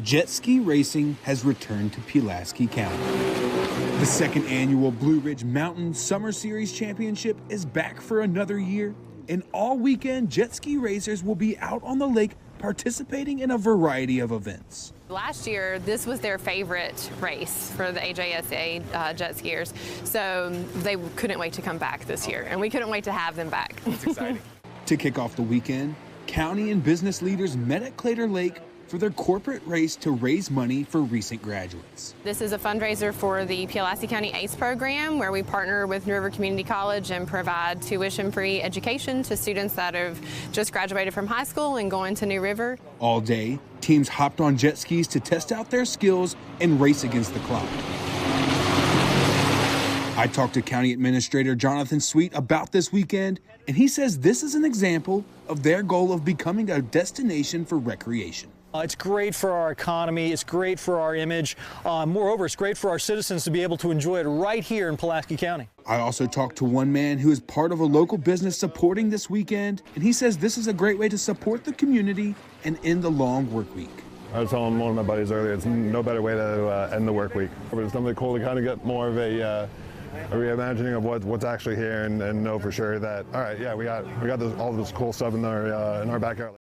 jet ski racing has returned to Pulaski County. The second annual Blue Ridge Mountain Summer Series Championship is back for another year, and all weekend jet ski racers will be out on the lake participating in a variety of events. Last year, this was their favorite race for the AJSA jet skiers, so they couldn't wait to come back this year, and we couldn't wait to have them back. It's exciting. To kick off the weekend, county and business leaders met at Clater Lake for their corporate race to raise money for recent graduates. This is a fundraiser for the Pulaski County ACE program, where we partner with New River Community College and provide tuition-free education to students that have just graduated from high school and going to New River. All day, teams hopped on jet skis to test out their skills and race against the clock. I talked to County Administrator Jonathan Sweet about this weekend, and he says this is an example of their goal of becoming a destination for recreation. It's great for our economy, it's great for our image. Moreover, it's great for our citizens to be able to enjoy it right here in Pulaski County. I also talked to one man who is part of a local business supporting this weekend, and he says this is a great way to support the community and end the long work week. I was telling one of my buddies earlier, it's no better way to end the work week. It's something cool to kind of get more of a reimagining of what's actually here and know for sure that, all right, yeah, we got all this cool stuff in our backyard.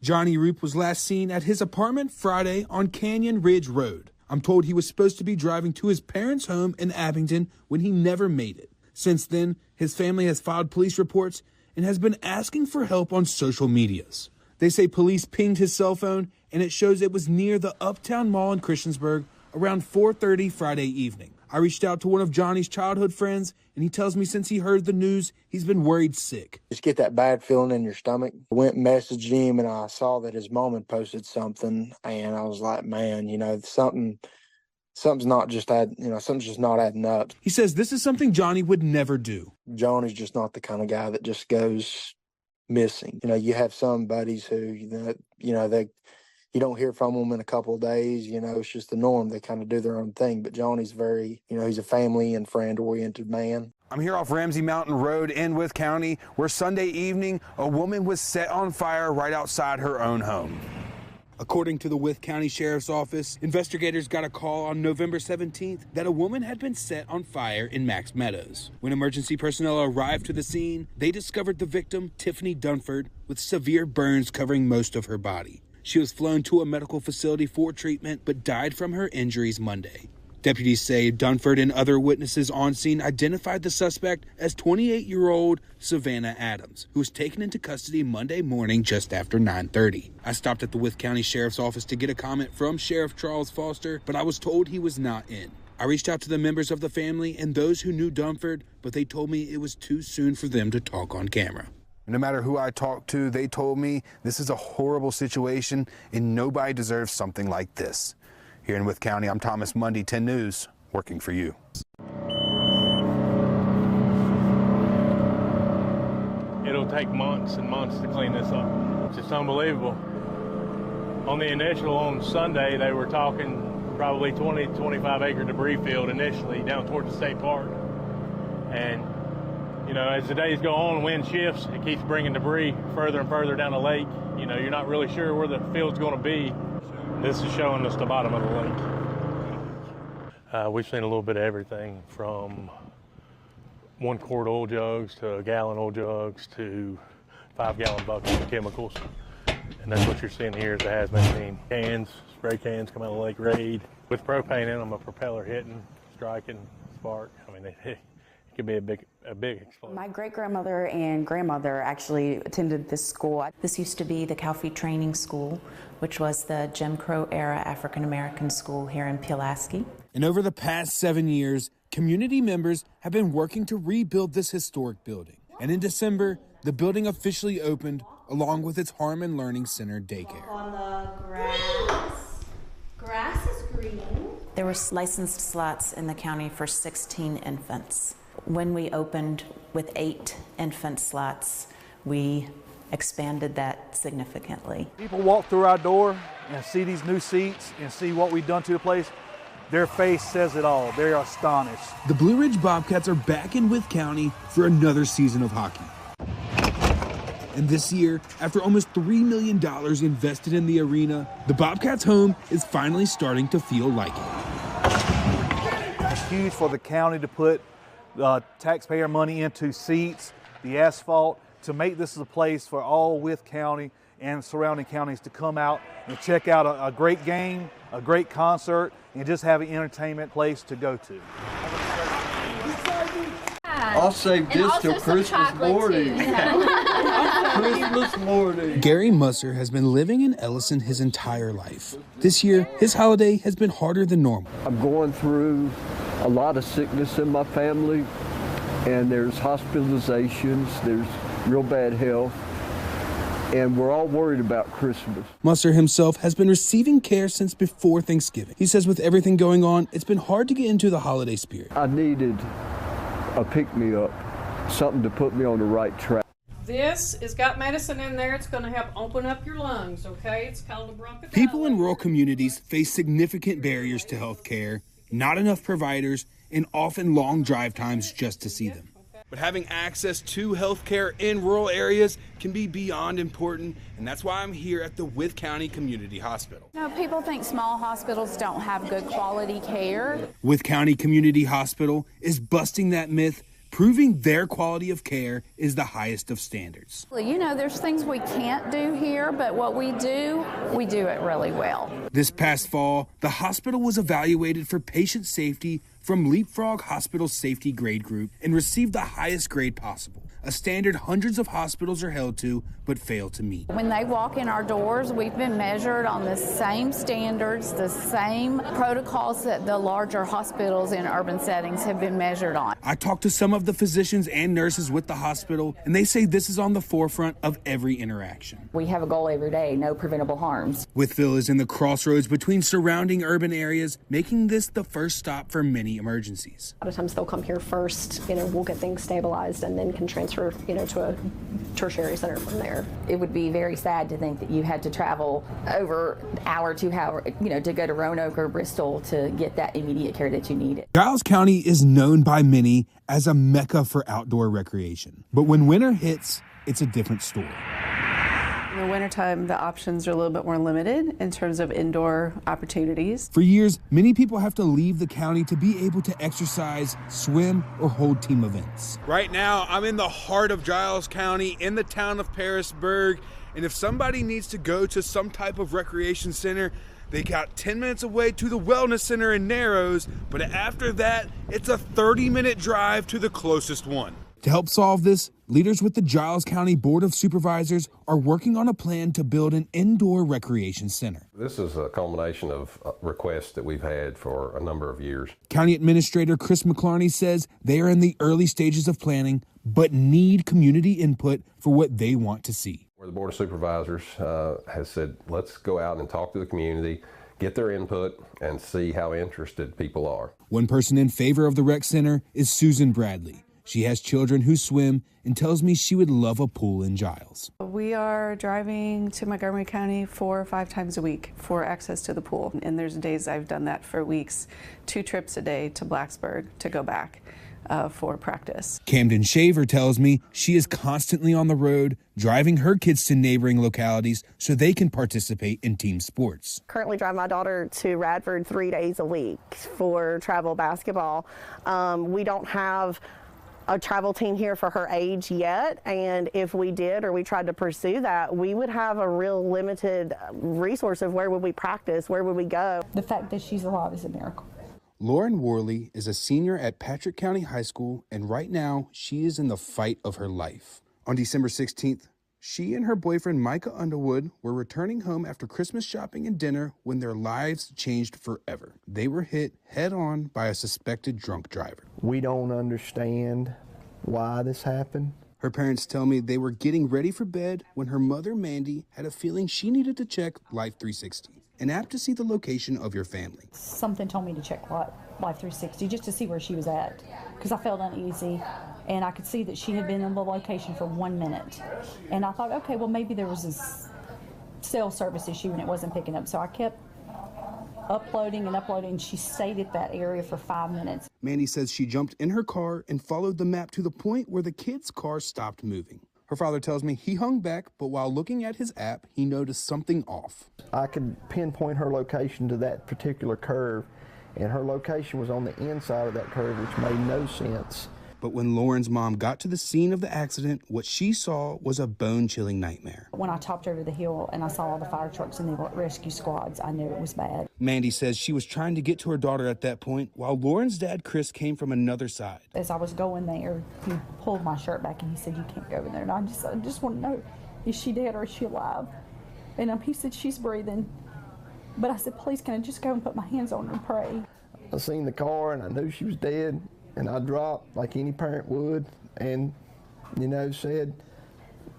Johnny Roop was last seen at his apartment Friday on Canyon Ridge Road. I'm told he was supposed to be driving to his parents' home in Abington when he never made it. Since then, his family has filed police reports and has been asking for help on social medias. They say police pinged his cell phone, and it shows it was near the Uptown Mall in Christiansburg around 4:30 Friday evening. I reached out to one of Johnny's childhood friends, and he tells me since he heard the news, he's been worried sick. Just get that bad feeling in your stomach. I went and messaged him, and I saw that his mom had posted something, and I was like, man, something's not just something's just not adding up. He says this is something Johnny would never do. Johnny's just not the kind of guy that just goes missing. You have some buddies who, you don't hear from them in a couple of days. It's just the norm. They kind of do their own thing. But Johnny's very, he's a family and friend-oriented man. I'm here off Ramsey Mountain Road in Wythe County, where Sunday evening, a woman was set on fire right outside her own home. According to the Wythe County Sheriff's Office, investigators got a call on November 17th that a woman had been set on fire in Max Meadows. When emergency personnel arrived to the scene, they discovered the victim, Tiffany Dunford, with severe burns covering most of her body. She was flown to a medical facility for treatment, but died from her injuries Monday. Deputies say Dunford and other witnesses on scene identified the suspect as 28-year-old Savannah Adams, who was taken into custody Monday morning just after 9:30. I stopped at the Wythe County Sheriff's Office to get a comment from Sheriff Charles Foster, but I was told he was not in. I reached out to the members of the family and those who knew Dunford, but they told me it was too soon for them to talk on camera. No matter who I talked to, they told me this is a horrible situation and nobody deserves something like this. Here in Wythe County, I'm Thomas Mundy, 10 News, working for you. It'll take months and months to clean this up. It's just unbelievable. On the initial on Sunday, they were talking probably 20, 25 acre debris field initially down towards the state park. And as the days go on, wind shifts, it keeps bringing debris further and further down the lake. You're not really sure where the field's going to be. This is showing us the bottom of the lake. We've seen a little bit of everything from 1-quart oil jugs to gallon oil jugs to 5-gallon buckets of chemicals. And that's what you're seeing here is the hazmat cans, spray cans come out of the lake raid with propane in them, a propeller hitting, striking, spark. It could be a big explosion. My great-grandmother and grandmother actually attended this school. This used to be the Calfee Training School, which was the Jim Crow era African-American school here in Pulaski. And over the past 7 years, community members have been working to rebuild this historic building. And in December, the building officially opened along with its Harmon Learning Center daycare. On the grass is green. There were licensed slots in the county for 16 infants. When we opened with 8 infant slots, we expanded that significantly. People walk through our door and see these new seats and see what we've done to the place. Their face says it all. They're astonished. The Blue Ridge Bobcats are back in Wythe County for another season of hockey. And this year, after almost $3 million invested in the arena, the Bobcats' home is finally starting to feel like it. It's huge for the county to put taxpayer money into seats, the asphalt, to make this a place for all Wythe County and surrounding counties to come out and check out a great game, a great concert, and just have an entertainment place to go to. I'll save this till Christmas morning. Christmas morning. Gary Musser has been living in Ellison his entire life. This year, his holiday has been harder than normal. I'm going through a lot of sickness in my family, and there's hospitalizations, there's real bad health, and we're all worried about Christmas. Musser himself has been receiving care since before Thanksgiving. He says with everything going on, it's been hard to get into the holiday spirit. I needed a pick-me-up, something to put me on the right track. This has got medicine in there. It's going to help open up your lungs, okay? It's called a bronchodilator. People in rural communities face significant barriers to health care, not enough providers, and often long drive times just to see them. But having access to health care in rural areas can be beyond important, and that's why I'm here at the Wythe County Community Hospital. You know, people think small hospitals don't have good quality care. Wythe County Community Hospital is busting that myth, proving their quality of care is the highest of standards. You know, there's things we can't do here, but what we do it really well. This past fall, the hospital was evaluated for patient safety from Leapfrog Hospital Safety Grade Group and received the highest grade possible, a standard hundreds of hospitals are held to but fail to meet. When they walk in our doors, we've been measured on the same standards, the same protocols that the larger hospitals in urban settings have been measured on. I talked to some of the physicians and nurses with the hospital, and they say this is on the forefront of every interaction. We have a goal every day, no preventable harms. Wytheville is in the crossroads between surrounding urban areas, making this the first stop for many emergencies. A lot of times they'll come here first, we'll get things stabilized and then can transfer, to a tertiary center from there. It would be very sad to think that you had to travel over an hour, 2 hours, to go to Roanoke or Bristol to get that immediate care that you needed. Giles County is known by many as a mecca for outdoor recreation, but when winter hits, it's a different story. In the wintertime, the options are a little bit more limited in terms of indoor opportunities. For years, many people have to leave the county to be able to exercise, swim, or hold team events. Right now, I'm in the heart of Giles County, in the town of Parisburg, and if somebody needs to go to some type of recreation center, they got 10 minutes away to the Wellness Center in Narrows, but after that, it's a 30-minute drive to the closest one. To help solve this, leaders with the Giles County Board of Supervisors are working on a plan to build an indoor recreation center. This is a culmination of requests that we've had for a number of years. County Administrator Chris McClarney says they are in the early stages of planning, but need community input for what they want to see. Where the Board of Supervisors has said, let's go out and talk to the community, get their input, and see how interested people are. One person in favor of the rec center is Susan Bradley. She has children who swim and tells me she would love a pool in Giles. We are driving to Montgomery County 4 or 5 times a week for access to the pool. And there's days I've done that for weeks, 2 trips a day to Blacksburg to go back for practice. Camden Shaver tells me she is constantly on the road, driving her kids to neighboring localities so they can participate in team sports. Currently drive my daughter to Radford 3 days a week for travel basketball. We don't have a travel team here for her age yet, and if we did or we tried to pursue that, we would have a real limited resource of where would we practice, where would we go. The fact that she's alive is a miracle. Lauren Worley is a senior at Patrick County High School, and right now she is in the fight of her life. On December 16th, she and her boyfriend Micah Underwood were returning home after Christmas shopping and dinner when their lives changed forever. They were hit head-on by a suspected drunk driver. We don't understand why this happened. Her parents tell me they were getting ready for bed when her mother, Mandy, had a feeling she needed to check Life 360, an app to see the location of your family. Something told me to check Life 360 just to see where she was at, because I felt uneasy. And I could see that she had been in the location for 1 minute. And I thought, okay, well, maybe there was this cell service issue and it wasn't picking up. So I kept uploading and uploading, and she stayed at that area for 5 minutes. Mandy says she jumped in her car and followed the map to the point where the kid's car stopped moving. Her father tells me he hung back, but while looking at his app, he noticed something off. I could pinpoint her location to that particular curve, and her location was on the inside of that curve, which made no sense. But when Lauren's mom got to the scene of the accident, what she saw was a bone-chilling nightmare. When I topped over the hill and I saw all the fire trucks and the rescue squads, I knew it was bad. Mandy says she was trying to get to her daughter at that point, while Lauren's dad, Chris, came from another side. As I was going there, he pulled my shirt back and he said, "You can't go in there." And I just want to know, is she dead or is she alive? And he said, "She's breathing." But I said, "Please, can I just go and put my hands on her and pray?" I seen the car and I knew she was dead, and I dropped like any parent would and, said,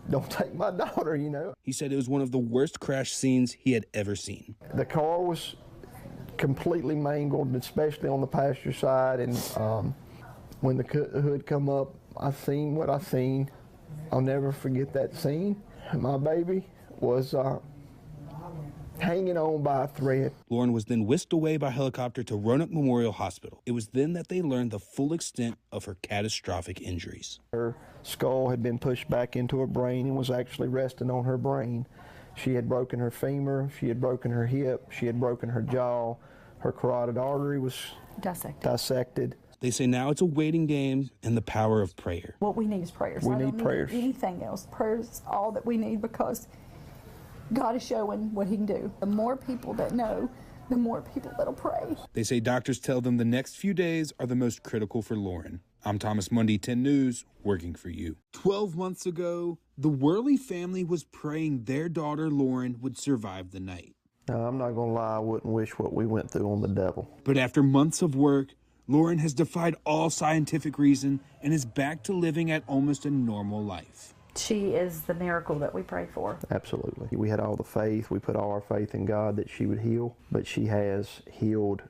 "Don't take my daughter," He said it was one of the worst crash scenes he had ever seen. The car was completely mangled, especially on the passenger side, and when the hood come up, I seen what I seen. I'll never forget that scene. My baby was hanging on by a thread. Lauren was then whisked away by helicopter to Roanoke Memorial Hospital. It was then that they learned the full extent of her catastrophic injuries. Her skull had been pushed back into her brain and was actually resting on her brain. She had broken her femur, she had broken her hip, she had broken her jaw. Her carotid artery was dissected. They say now it's a waiting game and the power of prayer. What we need is prayers. We I need don't prayers. Need anything else. Prayers is all that we need, because God is showing what he can do. The more people that know, the more people that'll pray. They say doctors tell them the next few days are the most critical for Lauren. I'm Thomas Mundy, 10 News, working for you. 12 months ago, the Worley family was praying their daughter Lauren would survive the night. Now, I'm not going to lie, I wouldn't wish what we went through on the devil. But after months of work, Lauren has defied all scientific reason and is back to living at almost a normal life. She is the miracle that we pray for. Absolutely. We had all the faith. We put all our faith in God that she would heal, but she has healed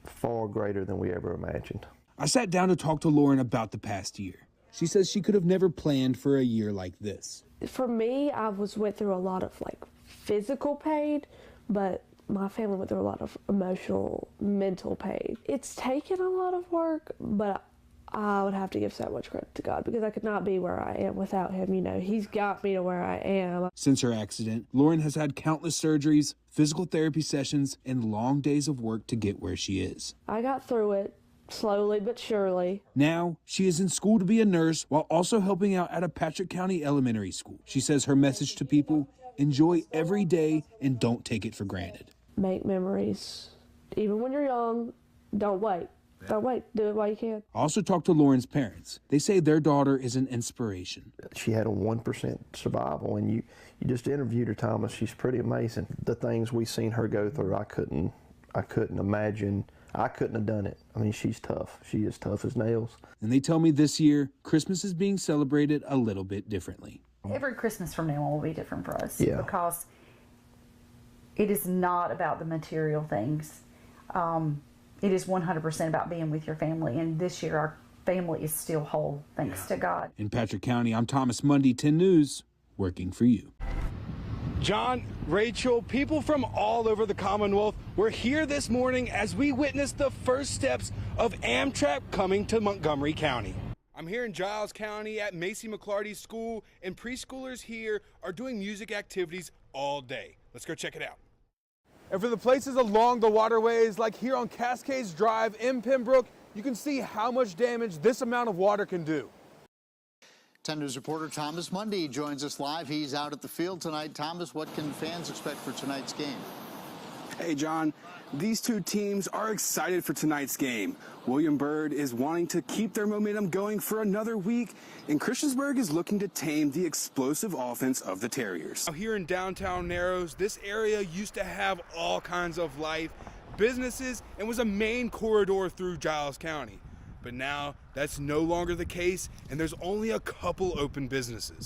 far greater than we ever imagined. I sat down to talk to Lauren about the past year. She says she could have never planned for a year like this. For me, I went through a lot of physical pain, but my family went through a lot of emotional, mental pain. It's taken a lot of work, but I would have to give so much credit to God, because I could not be where I am without him. He's got me to where I am. Since her accident, Lauren has had countless surgeries, physical therapy sessions, and long days of work to get where she is. I got through it slowly but surely. Now, she is in school to be a nurse while also helping out at a Patrick County elementary school. She says her message to people: enjoy every day and don't take it for granted. Make memories. Even when you're young, don't wait. Don't wait. Do it while you can. I also talked to Lauren's parents. They say their daughter is an inspiration. She had a 1% survival, and you just interviewed her, Thomas. She's pretty amazing. The things we seen her go through, I couldn't imagine. I couldn't have done it. She's tough. She is tough as nails. And they tell me this year, Christmas is being celebrated a little bit differently. Every Christmas from now on will be different for us. Yeah. Because it is not about the material things. It is 100% about being with your family. And this year, our family is still whole, thanks to God. In Patrick County, I'm Thomas Mundy, 10 News, working for you. John, Rachel, people from all over the Commonwealth were here this morning as we witnessed the first steps of Amtrak coming to Montgomery County. I'm here in Giles County at Macy McClarty School, and preschoolers here are doing music activities all day. Let's go check it out. And for the places along the waterways, like here on Cascades Drive in Pembroke, you can see how much damage this amount of water can do. 10 News reporter Thomas Mundy joins us live. He's out at the field tonight. Thomas, what can fans expect for tonight's game? Hey, John. These two teams are excited for tonight's game. William Byrd is wanting to keep their momentum going for another week, and Christiansburg is looking to tame the explosive offense of the Terriers. Now, here in downtown Narrows, this area used to have all kinds of life, businesses, and was a main corridor through Giles County. But now that's no longer the case, and there's only a couple open businesses.